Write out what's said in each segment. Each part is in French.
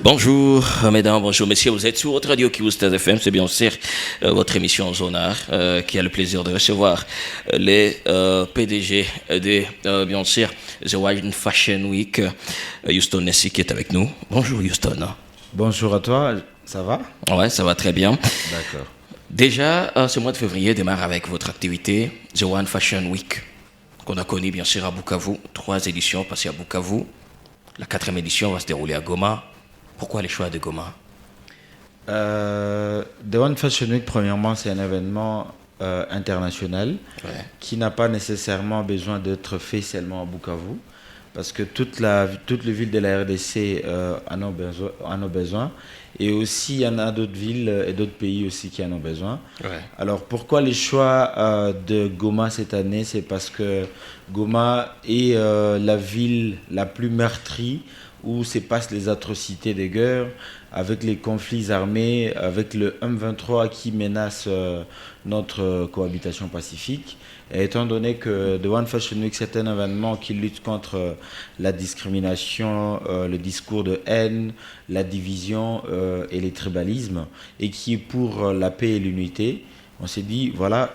Bonjour mesdames, bonjour messieurs, vous êtes sur votre radio Kiwustaz FM, c'est bien sûr votre émission Zonar qui a le plaisir de recevoir les PDG de bien sûr The Wine Fashion Week, Houston Nessie qui est avec nous. Bonjour Houston. Bonjour à toi, ça va? Ouais, ça va très bien. D'accord. Déjà, ce mois de février démarre avec votre activité The Wine Fashion Week, qu'on a connu bien sûr à Bukavu, 3 éditions passées à Bukavu. La 4e édition va se dérouler à Goma. Pourquoi les choix de Goma? The One Fashion Week, premièrement, c'est un événement international qui n'a pas nécessairement besoin d'être fait seulement à Bukavu, parce que toutes les villes de la RDC en ont besoin. Et aussi, il y en a d'autres villes et d'autres pays aussi qui en ont besoin. Ouais. Alors, pourquoi les choix de Goma cette année? C'est parce que Goma est la ville la plus meurtrie où se passent les atrocités des guerres, avec les conflits armés, avec le M23 qui menace notre cohabitation pacifique. Et étant donné que The One Fashion Week, c'est un événement qui lutte contre la discrimination, le discours de haine, la division et les tribalismes, et qui est pour la paix et l'unité, on s'est dit, voilà,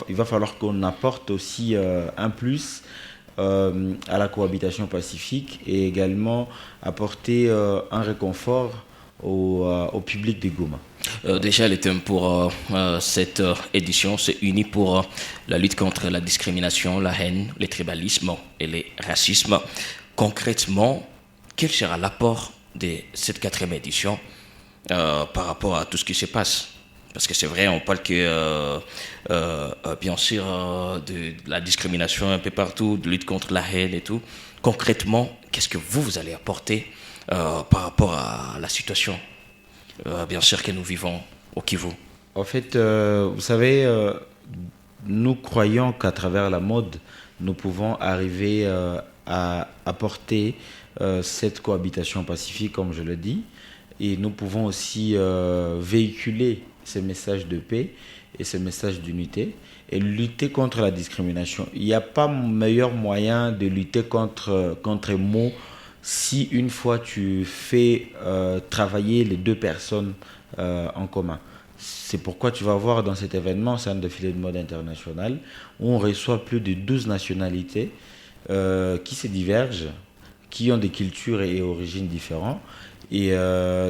il va falloir qu'on apporte aussi un plus à la cohabitation pacifique et également apporter un réconfort au public de Goma. Déjà, le thème pour cette édition, c'est uni pour la lutte contre la discrimination, la haine, les tribalismes et les racismes. Concrètement, quel sera l'apport de cette 4e édition par rapport à tout ce qui se passe? Parce que c'est vrai, on parle que, bien sûr, de la discrimination un peu partout, de lutte contre la haine et tout. Concrètement, qu'est-ce que vous allez apporter par rapport à la situation, bien sûr, que nous vivons au Kivu? En fait, vous savez, nous croyons qu'à travers la mode, nous pouvons arriver à apporter cette cohabitation pacifique, comme je le dis, et nous pouvons aussi véhiculer ces messages de paix et ces messages d'unité et lutter contre la discrimination. Il n'y a pas meilleur moyen de lutter contre un mot si une fois tu fais travailler les 2 personnes en commun. C'est pourquoi tu vas voir dans cet événement, c'est un défilé de mode international, où on reçoit plus de 12 nationalités qui se divergent, qui ont des cultures et origines différentes, et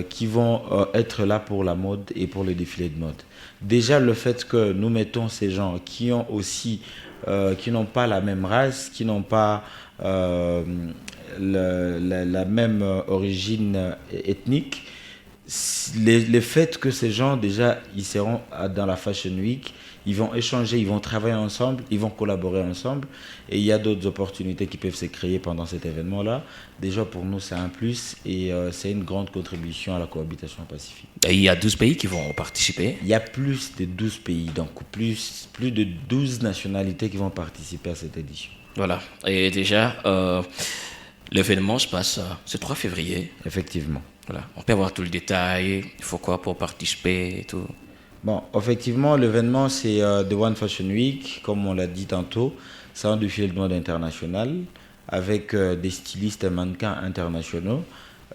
qui vont être là pour la mode et pour le défilé de mode. Déjà, le fait que nous mettons ces gens qui ont aussi, qui n'ont pas la même race, qui n'ont pas la même origine ethnique, le fait que ces gens, déjà, ils seront dans la Fashion Week, ils vont échanger, ils vont travailler ensemble, ils vont collaborer ensemble. Et il y a d'autres opportunités qui peuvent se créer pendant cet événement-là. Déjà, pour nous, c'est un plus et c'est une grande contribution à la cohabitation pacifique. Et il y a 12 pays qui vont participer? Il y a plus de 12 pays, donc plus de 12 nationalités qui vont participer à cette édition. Voilà. Et déjà, l'événement se passe ce 3 février. Effectivement. Voilà. On peut avoir tout le détail, il faut quoi pour participer et tout? Bon, effectivement, l'événement, c'est The One Fashion Week, comme on l'a dit tantôt. C'est un défilé de mode international avec des stylistes et mannequins internationaux.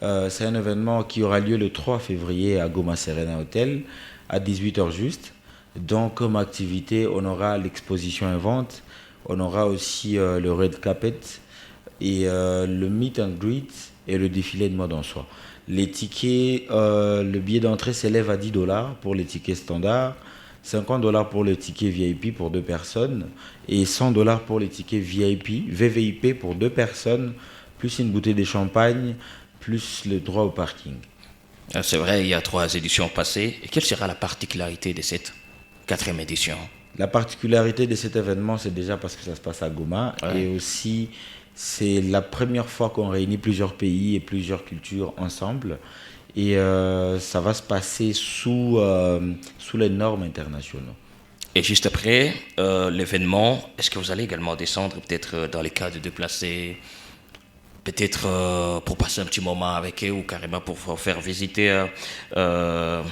C'est un événement qui aura lieu le 3 février à Goma Serena Hotel à 18h juste. Donc, comme activité, on aura l'exposition et vente, on aura aussi le red carpet et le meet and greet et le défilé de mode en soi. Les tickets, le billet d'entrée s'élève à $10 pour les tickets standards, $50 pour le ticket VIP pour 2 personnes et $100 pour les tickets VVIP pour 2 personnes, plus une bouteille de champagne, plus le droit au parking. C'est vrai, il y a 3 éditions passées. Et quelle sera la particularité de cette 4e édition? La particularité de cet événement, c'est déjà parce que ça se passe à Goma et aussi c'est la première fois qu'on réunit plusieurs pays et plusieurs cultures ensemble. Et ça va se passer sous les normes internationales. Et juste après l'événement, est-ce que vous allez également descendre peut-être dans les cas de déplacés, peut-être pour passer un petit moment avec eux ou carrément pour faire visiter vos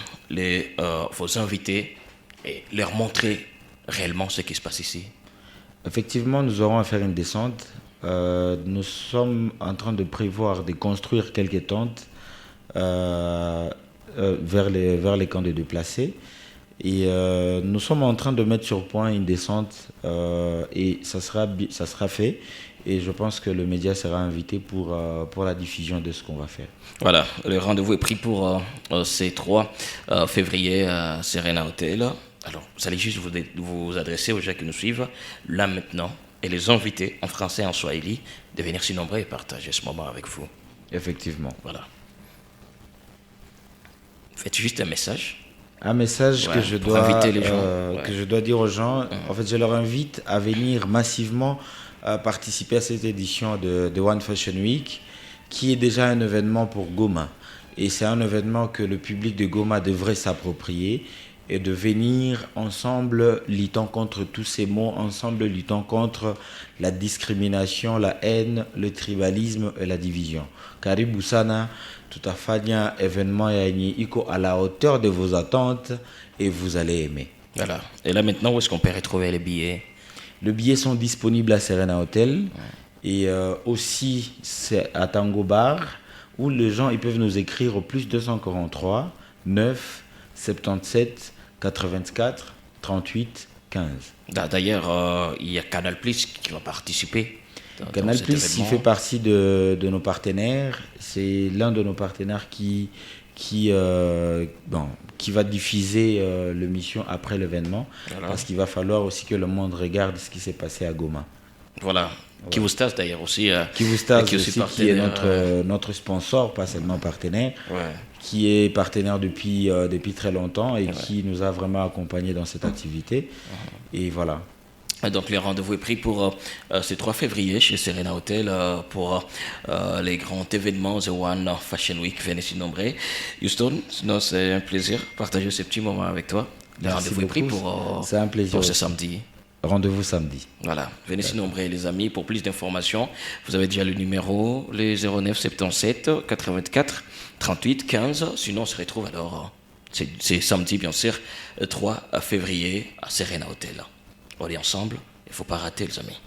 invités et leur montrer réellement ce qui se passe ici? Effectivement, nous aurons à faire une descente nous sommes en train de prévoir de construire quelques tentes vers les camps de déplacés. Et nous sommes en train de mettre sur point une descente et ça sera fait. Et je pense que le média sera invité pour la diffusion de ce qu'on va faire. Voilà, le rendez-vous est pris pour ce 3 février à Serena Hotel. Alors, vous allez juste vous adresser aux gens qui nous suivent là maintenant et les inviter en français et en swahili de venir s'y nombrer et partager ce moment avec vous. Effectivement. Voilà. Faites juste un message. Un message Ouais, que je pour dois inviter les gens. que je dois dire aux gens. En fait, je leur invite à venir massivement participer à cette édition de One Fashion Week, qui est déjà un événement pour Goma. Et c'est un événement que le public de Goma devrait s'approprier et de venir ensemble luttant contre tous ces maux, ensemble luttant contre la discrimination, la haine, le tribalisme et la division. Karibu sana, tout à fait un événement à la hauteur de vos attentes et vous allez aimer. Voilà. Et là maintenant, où est-ce qu'on peut retrouver les billets? Les billets sont disponibles à Serena Hotel et aussi c'est à Tango Bar où les gens ils peuvent nous écrire au plus 243 9 77 84 38 15. D'ailleurs, il y a Canal Plus qui va participer. Canal Plus, il fait partie de nos partenaires. C'est l'un de nos partenaires qui va diffuser l'émission après l'événement. Voilà. Parce qu'il va falloir aussi que le monde regarde ce qui s'est passé à Goma. Voilà. Ouais. Kivustas d'ailleurs aussi. Kivustas aussi qui est notre sponsor, pas seulement partenaire. Ouais. Qui est partenaire depuis très longtemps et qui nous a vraiment accompagnés dans cette activité. Et voilà. Donc, le rendez-vous est pris pour ce 3 février chez Serena Hotel pour les grands événements The One Fashion Week. Venez s'y nombrer. Houston, sinon c'est un plaisir de partager ce petit moment avec toi. Le rendez-vous est pris pour ce samedi. Rendez-vous samedi. Voilà, venez s'y nombrer les amis. Pour plus d'informations, vous avez déjà le numéro, les 09 77 84 38 15. Sinon, on se retrouve alors, c'est samedi bien sûr, 3 février à Serena Hotel. On est ensemble, il ne faut pas rater les amis.